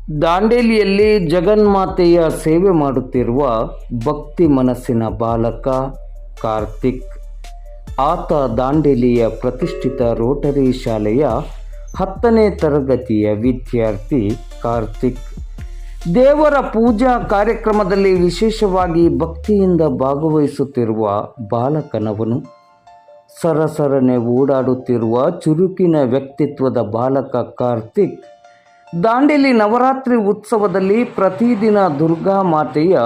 ದಾಂಡೇಲಿಯಲ್ಲಿ ಜಗನ್ಮಾತೆಯ ಸೇವೆ ಮಾಡುತ್ತಿರುವ ಭಕ್ತಿ ಮನಸ್ಸಿನ ಬಾಲಕ ಕಾರ್ತಿಕ್. ಆತ ದಾಂಡೇಲಿಯ ಪ್ರತಿಷ್ಠಿತ ರೋಟರಿ ಶಾಲೆಯ 10ನೇ ತರಗತಿಯ ವಿದ್ಯಾರ್ಥಿ ಕಾರ್ತಿಕ್. ದೇವರ ಪೂಜಾ ಕಾರ್ಯಕ್ರಮದಲ್ಲಿ ವಿಶೇಷವಾಗಿ ಭಕ್ತಿಯಿಂದ ಭಾಗವಹಿಸುತ್ತಿರುವ ಬಾಲಕನವನು. ಸರಸರನೆ ಓಡಾಡುತ್ತಿರುವ ಚುರುಕಿನ ವ್ಯಕ್ತಿತ್ವದ ಬಾಲಕ ಕಾರ್ತಿಕ್ ದಾಂಡೇಲಿ ನವರಾತ್ರಿ ಉತ್ಸವದಲ್ಲಿ ಪ್ರತಿದಿನ ದುರ್ಗಾ ಮಾತೆಯ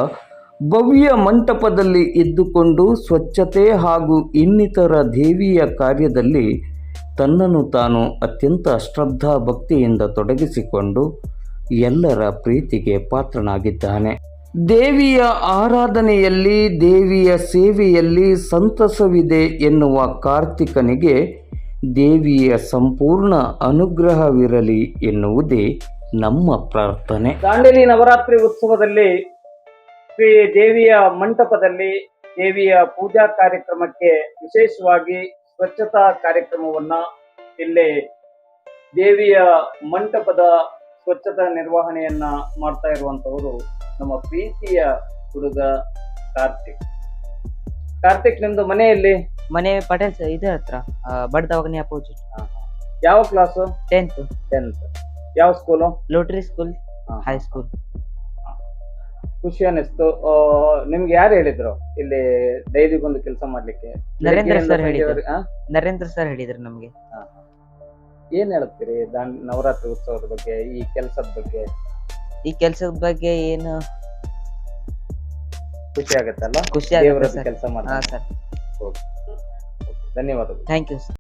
ಭವ್ಯ ಮಂಟಪದಲ್ಲಿ ಇದ್ದುಕೊಂಡು ಸ್ವಚ್ಛತೆ ಹಾಗೂ ಇನ್ನಿತರ ದೇವಿಯ ಕಾರ್ಯದಲ್ಲಿ ತನ್ನನ್ನು ತಾನು ಅತ್ಯಂತ ಶ್ರದ್ಧಾ ಭಕ್ತಿಯಿಂದ ತೊಡಗಿಸಿಕೊಂಡು ಎಲ್ಲರ ಪ್ರೀತಿಗೆ ಪಾತ್ರನಾಗಿದ್ದಾನೆ. ದೇವಿಯ ಆರಾಧನೆಯಲ್ಲಿ, ದೇವಿಯ ಸೇವೆಯಲ್ಲಿ ಸಂತಸವಿದೆ ಎನ್ನುವ ಕಾರ್ತಿಕನಿಗೆ ದೇವಿಯ ಸಂಪೂರ್ಣ ಅನುಗ್ರಹವಿರಲಿ ಎನ್ನುವುದೇ ನಮ್ಮ ಪ್ರಾರ್ಥನೆ. ದಾಂಡೇಲಿ ನವರಾತ್ರಿ ಉತ್ಸವದಲ್ಲಿ ಶ್ರೀ ದೇವಿಯ ಮಂಟಪದಲ್ಲಿ ದೇವಿಯ ಪೂಜಾ ಕಾರ್ಯಕ್ರಮಕ್ಕೆ ವಿಶೇಷವಾಗಿ ಸ್ವಚ್ಛತಾ ಕಾರ್ಯಕ್ರಮವನ್ನ ಇಲ್ಲಿ ದೇವಿಯ ಮಂಟಪದ ಸ್ವಚ್ಛತಾ ನಿರ್ವಹಣೆಯನ್ನ ಮಾಡ್ತಾ ಇರುವಂತವರು ನಮ್ಮ ಪ್ರೀತಿಯ ಹುಡುಗ ಕಾರ್ತಿಕ್. ಕಾರ್ತಿಕ್, ನಿಮ್ದು ಮನೆಯಲ್ಲಿ? ಮನೆ ಪಟೇಲ್ ಸರ್ ಇದ್ರ ಹತ್ರ ಬಡ್ ದವಾಖಾನೆ ಅಪೋಸಿಟ್. ಯಾವ ಕ್ಲಾಸು? 10th. ಯಾವ ಸ್ಕೂಲು? ಲೋಟರಿ school high school. ಖುಷಿ ಅನಿಸ್ತು. ನಿಮ್ಗೆ ಯಾರು ಹೇಳಿದ್ರು ಇಲ್ಲಿ ಡೈಲಿ ಬಂದು ಕೆಲಸ ಮಾಡ್ಲಿಕ್ಕೆ? ನರೇಂದ್ರ ಸರ್ ಹೇಳಿದ್ರು. ನರೇಂದ್ರ ಸರ್ ಹೇಳಿದ್ರು ನಮ್ಗೆ. ಏನ್ ಹೇಳ್ತೀರಿ ನವರಾತ್ರಿ ಉತ್ಸವದ ಬಗ್ಗೆ, ಈ ಕೆಲಸದ ಬಗ್ಗೆ? ಈ ಕೆಲಸದ ಬಗ್ಗೆ ಏನು ಖುಷಿ ಆಗತ್ತಲ್ಲ? ಖುಷಿ ಆಗುತ್ತೆ ಕೆಲಸ ಮಾಡಿ. ಸರ್. ಧನ್ಯವಾದಗಳು. Thank you sir.